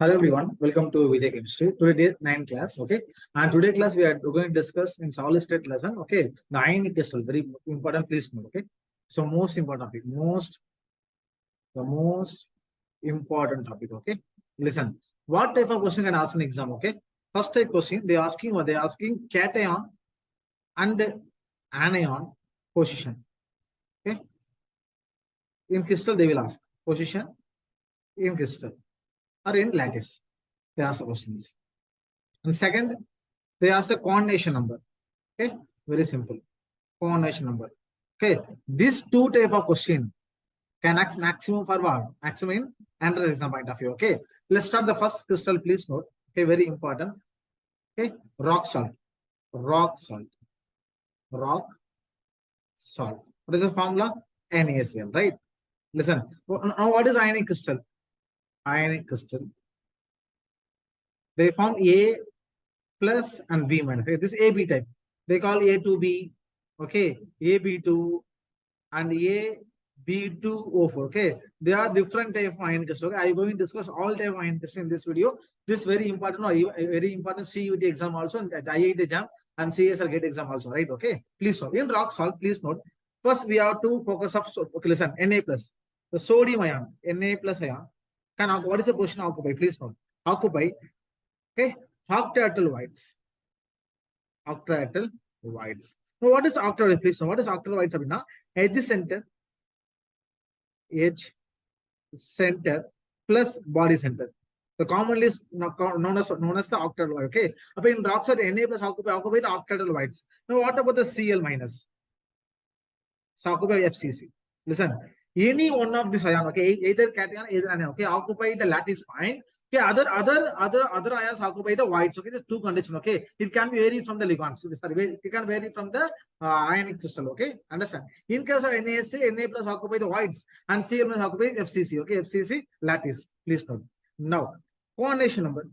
Hello everyone, welcome to Vijay Chemistry. Today 9th class, okay. And today class we are going to discuss in solid state lesson, okay. The ionic crystal, very important. Please note, okay. So most important topic, the most important topic, okay. Listen, what type of question can ask in exam, okay? First type question, they asking what they asking cation and anion position, okay. In crystal they will ask position in crystal or in lattice. They ask questions. And second, they ask a coordination number. Okay, very simple. Coordination number. Okay, these two type of question can ask maximum for what? Maximum in entrance exam point of view. Okay, let's start the first crystal. Please note. Okay, very important. Okay, rock salt, rock salt, rock salt. What is the formula? NaCl, right? Listen. Now, what is ionic crystal? Ionic crystal. They form A plus and B minus. Okay, this AB type. They call A2B, okay, AB2 and AB2O4. Okay, they are different type of ion crystal. Okay, I am going to discuss all type of ion crystal in this video. This very important, very important CUET exam also, and the IIT exam and CSR GATE exam also, right? Okay, please note. In rock salt, please note. First, we have to focus of. Okay, listen. Na plus, the sodium ion, Na plus ion. Can what is the position occupy? Please note. Occupy. Okay, octatal voids. Octatal voids. Now, what is octatal? Please know what is octatal voids? Edge center plus body center. The commonly is known as the octatal void. Okay. In rock salt, Na plus occupy the octatal voids. Now, what about the Cl minus? So occupy FCC. Listen, any one of this ion, okay, either cation, either anion, okay, occupy the lattice point. Okay, other ions occupy the voids. Okay, there's two conditions. Okay, it can vary from the ligands. Sorry, it can vary from the ionic crystal. Okay, understand? In case of NaC, Na plus occupy the voids, and Cl plus occupy FCC. Okay, FCC lattice. Please note. Now, coordination number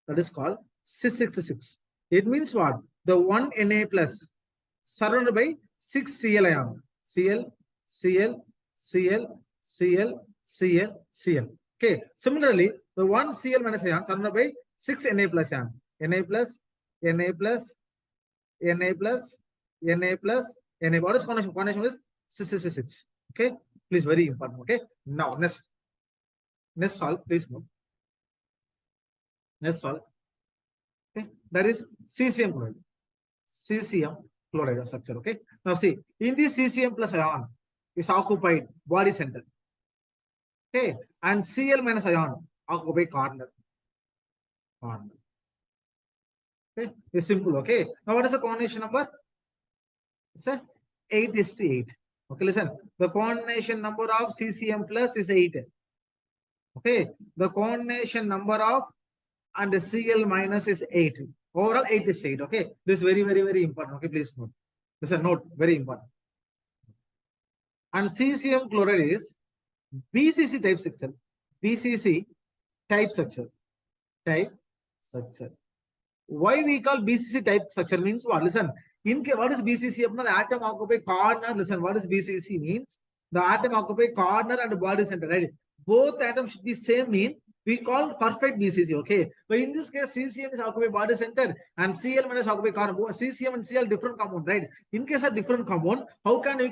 that is called 666. It means what? The one Na plus surrounded by 6 Cl ion. Cl, Cl, Cl, Cl, Cl, Cl. Okay. Similarly, the one Cl minus ion surrounded by 6 Na plus ion. Na plus, Na plus, Na plus, Na plus, Na. What is coordination? Coordination is 666. Okay. Please, very important. Okay. Now, next solve. Please note. Next solve. Okay. That is cesium chloride. Cesium chloride structure. Okay. Now see, in this cesium plus ion is occupied body center. Okay, and Cl minus ion occupy corner. Okay, it's simple. Okay. Now what is the coordination number? It's a 8:8. Okay, listen. The coordination number of cesium plus is 8. Okay, the coordination number of and the Cl minus is 8. Overall 8:8. Okay, this is very, very, very important. Okay, please note. Listen, note, very important. And cesium chloride is BCC type structure. BCC type structure. Type structure. Why we call BCC type structure means what? Listen, what is BCC? The atom occupy corner. Listen, what is BCC means? The atom occupy corner and body center, right? Both atoms should be same mean. We call perfect BCC, okay? But in this case, cesium is occupy body center and Cl minus occupy corner. Cesium and Cl different compound, right? In case of different compound, how can we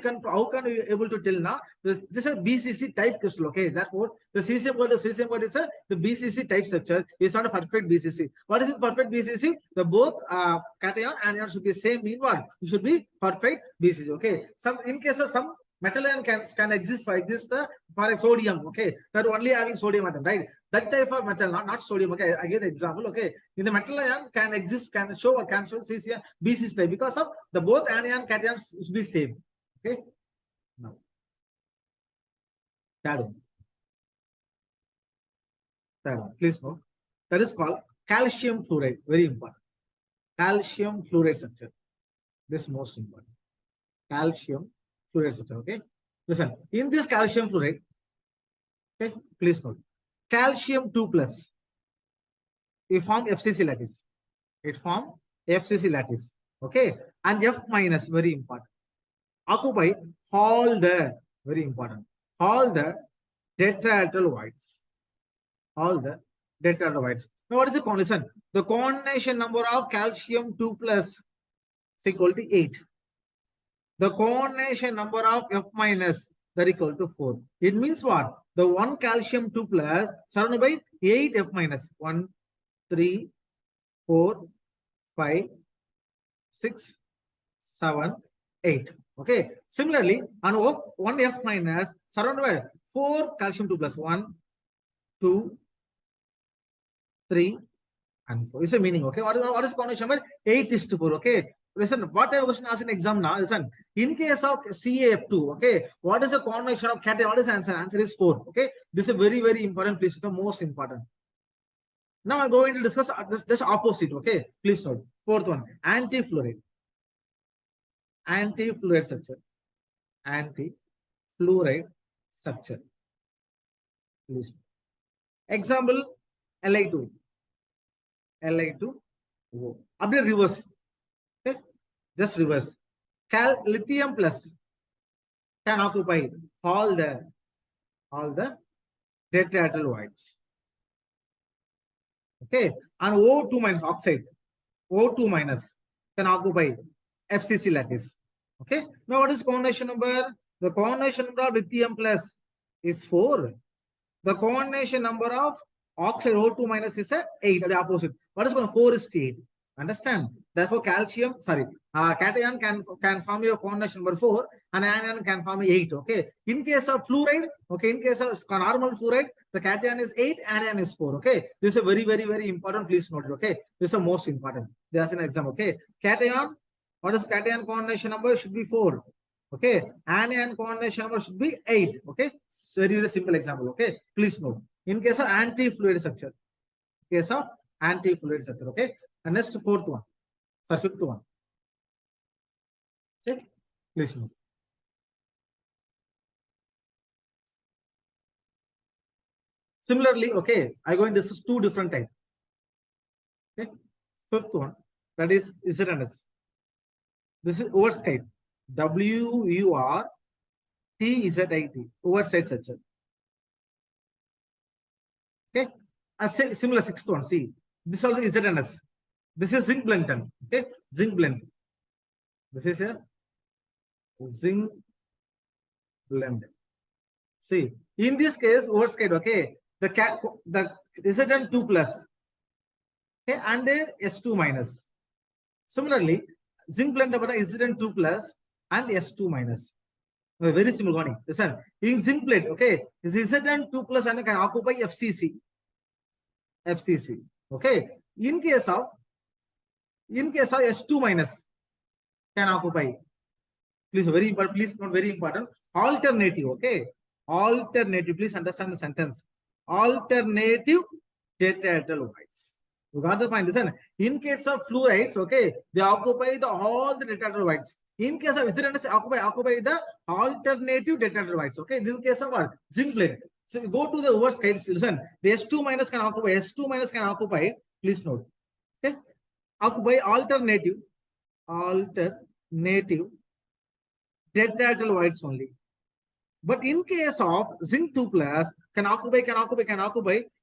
able to tell now? This is a BCC type crystal, okay? Therefore, the cesium word is the BCC type structure. It's not a perfect BCC. What is it? Perfect BCC? The both cation and anion should be same. Mean what? It should be perfect BCC, okay? Some in case of some metal ion can exist like this for a sodium, okay? They're only having sodium atom, right? That type of metal, not sodium, okay? I give the example, okay? In the metal ion can exist, can show CCN, BCC type because of the both anion cations should be same, okay? Now, third one, please note. That is called calcium fluoride, very important. Calcium fluoride structure. This is most important. Calcium fluoride structure, okay? Listen, in this calcium fluoride, okay, please note, calcium 2 plus, it form FCC lattice. It form FCC lattice, okay? And F minus, very important. Occupy all the, very important, all the tetrahedral voids. All the tetrahedrides. Now, what is the coordination? The coordination number of calcium 2 plus is equal to 8. The coordination number of F minus that equal to 4. It means what? The 1 calcium 2 plus surrounded by 8 F minus. 1, 3, 4, 5, 6, 7, 8. Okay. Similarly, on 1 F minus surrounded by 4 calcium 2 plus. 1, 2, 3, and 4. It's a meaning. Okay. What is coordination number? 8:4. Okay. Listen, what I was asked in exam now, listen, in case of CAF2, okay, what is the coordination of cation? What is the answer? Answer is 4. Okay. This is very, very important. Please, the most important. Now I'm going to discuss this opposite. Okay. Please note. Fourth one, anti-fluoride. Anti-fluoride structure. Anti-fluoride structure. Please. Example, Li2. Li2O. Update reverse. Okay. Just reverse. Lithium plus can occupy all the tetrahedral voids. Okay. And O2 minus oxide. O2 minus can occupy FCC lattice. Okay. Now what is coordination number? The coordination number of lithium plus is 4. The coordination number of oxide O2 minus is 8. The opposite. What is going 4 is 8. Understand? Therefore, cation can form your coordination number 4 and anion can form 8. Okay. In case of fluoride, okay, in case of normal fluoride, the cation is 8, anion is 4. Okay. This is a very, very, very important. Please note it. Okay. This is the most important. There's an exam. Okay. Cation, what is cation coordination number? Should be 4. Okay. Anion coordination number should be 8. Okay. Very, very simple example. Okay. Please note. In case of anti-fluoride structure. Case of anti-fluoride structure. Okay. And next fourth one. Sorry, fifth one. Okay. Please note. Similarly, okay, I'm going to discuss 2 different types. Okay. Fifth one, that is ZNS. This is oversight. WURTZIT. Oversight structure. Okay. A similar sixth one. See, this also is ZNS. This is zinc blendon. Okay, zinc blend. This is a zinc blend. See, in this case, oversight. Okay, the ZN2 plus. Okay, and a S2 minus. Similarly, zinc blend about ZN2 plus and S2 minus. Okay, very simple one. Listen, in zinc blend, okay, ZN2 plus and can occupy FCC. FCC. Okay, in case of S2 minus can occupy. Please, very important. Please, not very important. Alternative. Okay, alternative. Please understand the sentence. Alternative tetrahedral voids. You got the point. Listen, in case of fluorides, okay, they occupy all the tetrahedral voids. In case of ZNS, occupy the alternative tetrahedral voids. Okay, in case of what? Zinc blend. So you go to the reverse side. Listen, the S2 minus can occupy. S2 minus can occupy. Please note. Okay, occupy alternative tetrahedral voids only. But in case of zinc 2 plus can occupy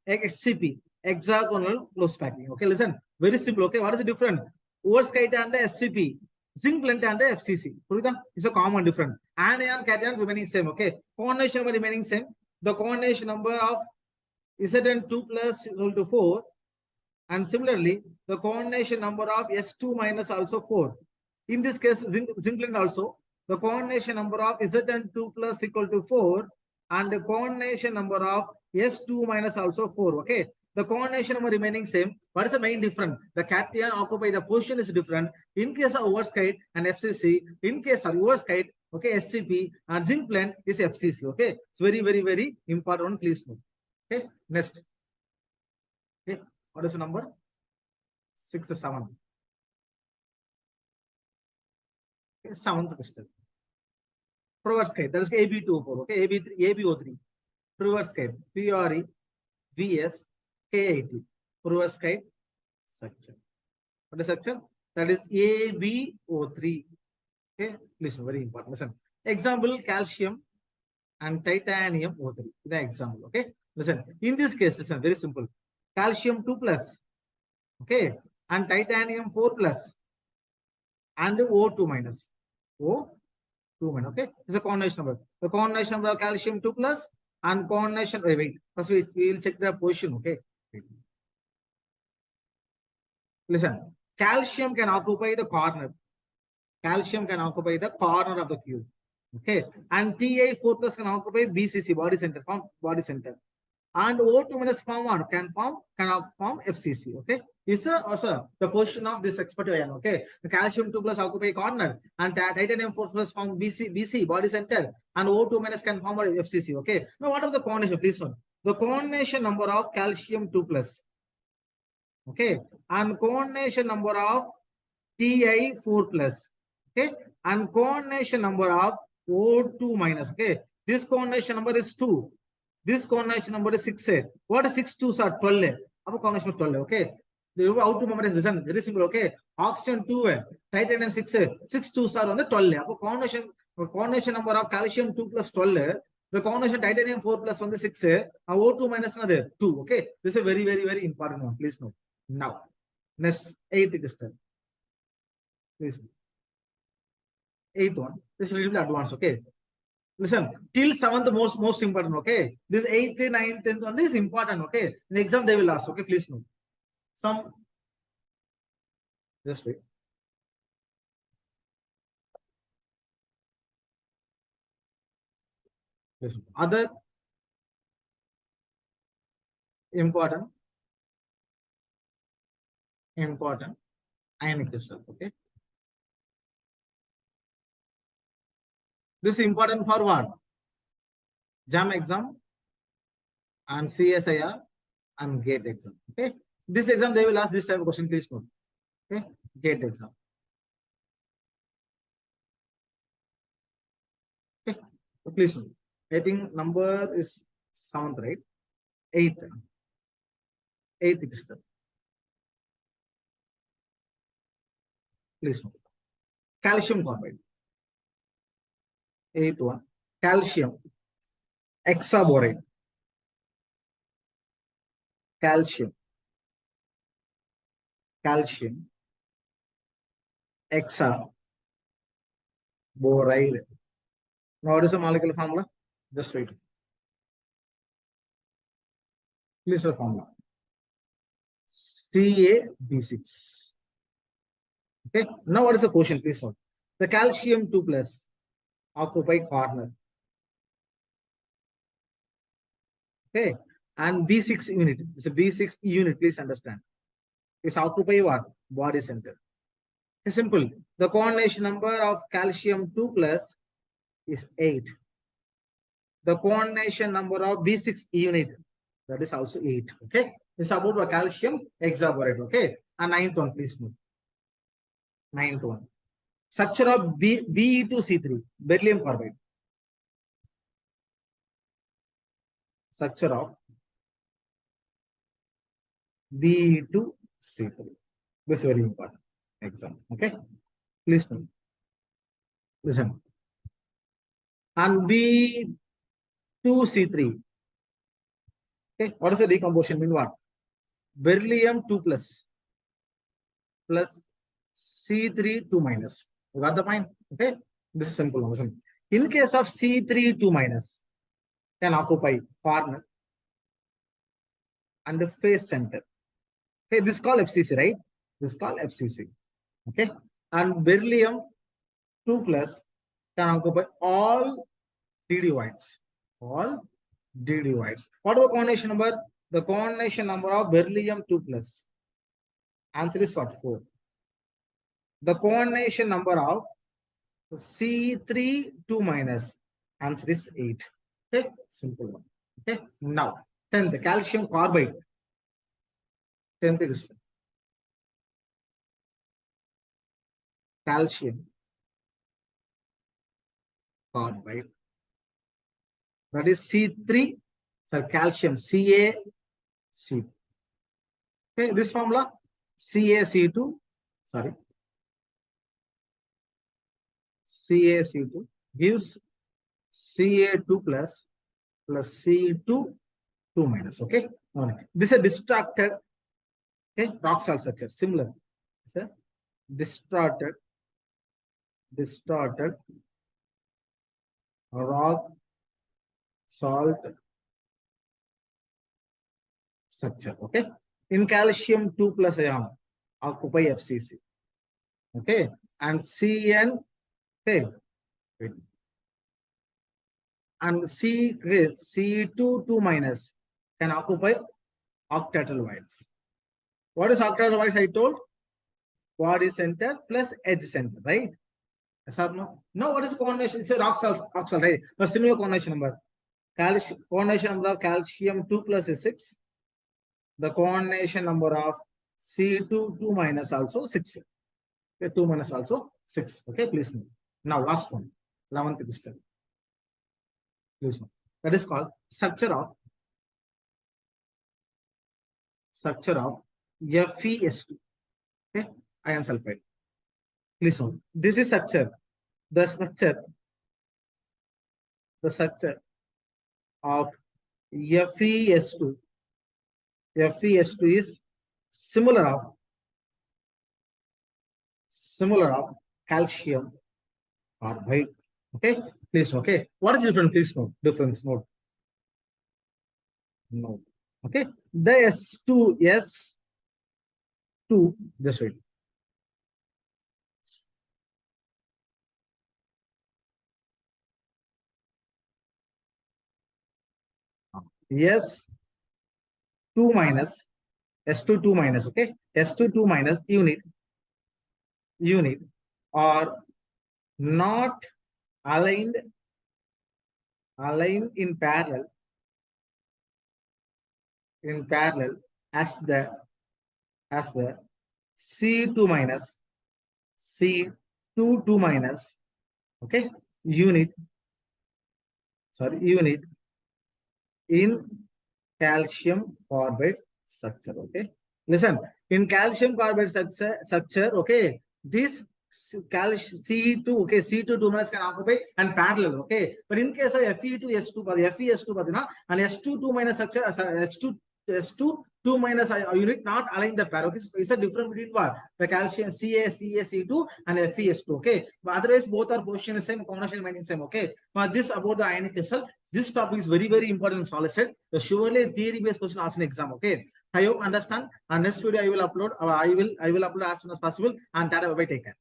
SCP, hexagonal close packing. Okay, listen, very simple. Okay, what is the difference? Oversight and the SCP, zinc blend and the FCC. It's a common difference. Anion cation remaining same. Okay, coordination number remaining same. The coordination number of ZN2 plus equal to 4. And similarly, the coordination number of S2 minus also 4. In this case, zinc blend also, the coordination number of ZN2 plus equal to 4 and the coordination number of S2 minus also 4. Okay, the coordination number remaining same. What is the main difference? The cation occupy the position is different. In case of oversight and FCC, in case of oversight, okay, SCP and zinc blend is FCC. Okay, it's very, very, very important. Please note. Okay, next. Okay, what is the number? 6th, 7th. Okay, 7th crystal. Fluorescence, that is AB2O4. Okay, AB3, ABO3. Fluorescence, PRE, VS, K80. Fluorescence structure. What is structure? That is ABO3. Okay, listen, very important. Listen. Example, calcium and titanium O3. The example. Okay, listen. In this case, listen, very simple. calcium 2 plus, okay, and titanium 4 plus, and O2 minus. O2 minus, okay? It's a coordination number. The coordination number of calcium 2 plus and coordination, wait, first we will check the position, okay? Listen, calcium can occupy the corner. Calcium can occupy the corner of the cube. Okay. And Ta4 plus can occupy BCC, body center, form body center. And O2 minus form one can form FCC. Okay. Is also the position of this expert ion. Okay. The calcium 2 plus occupy corner and titanium 4 plus form BC body center, and O2 minus can form FCC. Okay. Now what are the coordination? Please note the coordination number of calcium 2 plus. Okay. And coordination number of Ti4 plus. Okay. And coordination number of O2 minus. Okay. This coordination number is 2. This coordination number is 6. What is 6 2s are 12? Our coordination 12. Okay. The how to memorize this? Very simple. Okay. Oxygen 2, titanium 6. 6 2s are on the 12. Our coordination number of calcium 2 plus 12. The coordination titanium 4 plus on the 6. O2 minus another 2. Okay. This is a very important one. Please note. Now, next 8th crystal. Please. 8th one. This is a little bit advanced. Okay. Listen, till 7th most important. Okay. This 8th, 9th, 10th one is important. Okay. In the exam they will ask. Okay. Please note. Some. Just wait. Listen. Other important ionic crystal. Okay. This is important for what? JAM exam and CSIR and GATE exam. Okay. This exam they will ask this type of question. Please note. Okay. GATE exam. Okay. So please note. I think number is 7th, right? 8th. 8th crystal. Please note. Calcium carbide. 8th one. Calcium hexaborate. Calcium hexaboride. Now what is the molecular formula? Just wait. Please the formula. CaB6. Okay. Now what is the question? Please note. The calcium 2 plus occupy corner. Okay. And B6 unit. It's a B6 unit. Please understand. It's occupy what? Body center. It's simple. The coordination number of calcium 2 plus is 8. The coordination number of B6 unit, that is also 8. Okay. It's about a calcium hexaborate. Okay. And 9th one, please note. 9th one. Structure of Be2C3, beryllium carbide. Structure of Be2C3. This is very important exam. Okay. Please note. Listen. And B2C3. Okay. What is the decomposition? Mean what? Beryllium 2 plus C3 2 minus. You got the point? Okay. This is simple. In case of C3 2 minus, can occupy corner and the face center. Okay. This is called FCC, right? This is called FCC. Okay. And beryllium 2 plus can occupy all DD whites. All DD whites. What about coordination number? The coordination number of beryllium 2 plus. Answer is what? 4. The coordination number of C3 2 minus. Answer is 8. Okay. Simple one. Okay. Now, 10th, calcium carbide. 10th is calcium carbide. That is C3, calcium CaC. Okay, this formula CaC2, CaC2 gives Ca2 plus C2 2 minus. Okay. This is a distracted, okay, rock salt structure. Similar. It's a distorted rock salt structure. Okay. In calcium 2 plus ion occupy FCC. Okay. And CN, okay, and C2 2 minus can occupy octatal voids. What is octatal voids? I told body center plus edge center, right? Yes or no? No, what is the coordination? It's a rock salt, right? A similar coordination number. Coordination number of calcium 2 plus is 6. The coordination number of C2 2 minus also 6. Okay, 2 minus also 6. Okay, please note. Now last one, 11th crystal. Please note. That is called structure of FeS2. Okay, iron sulfide. Please note. This is structure. The structure of FeS2. FeS2 is similar of calcium carbide. Okay, please. Okay, what is the difference? Please note. Difference note. No. Okay, the S2 this way. S2 minus S2 2 minus. Okay, S2 2 minus unit are not aligned in parallel as the C2 minus C2 2 minus, okay, unit in calcium carbide structure. Okay, listen, in calcium carbide structure, okay, this C2, okay, C2 2 minus can occupy and parallel. Okay, but in case of FeS2 and S2 2 minus structure, S2 2 minus unit not align the pair. Okay, so it's a difference between what? The calcium CaC2 and FeS2. Okay, but otherwise both are position same, combination remaining same. Okay, but this about the ionic crystal. This topic is very, very important in solid state. So surely theory based question asked in exam. Okay, I hope understand. And next video I will upload. I will upload as soon as possible. And Tata, bye, take care.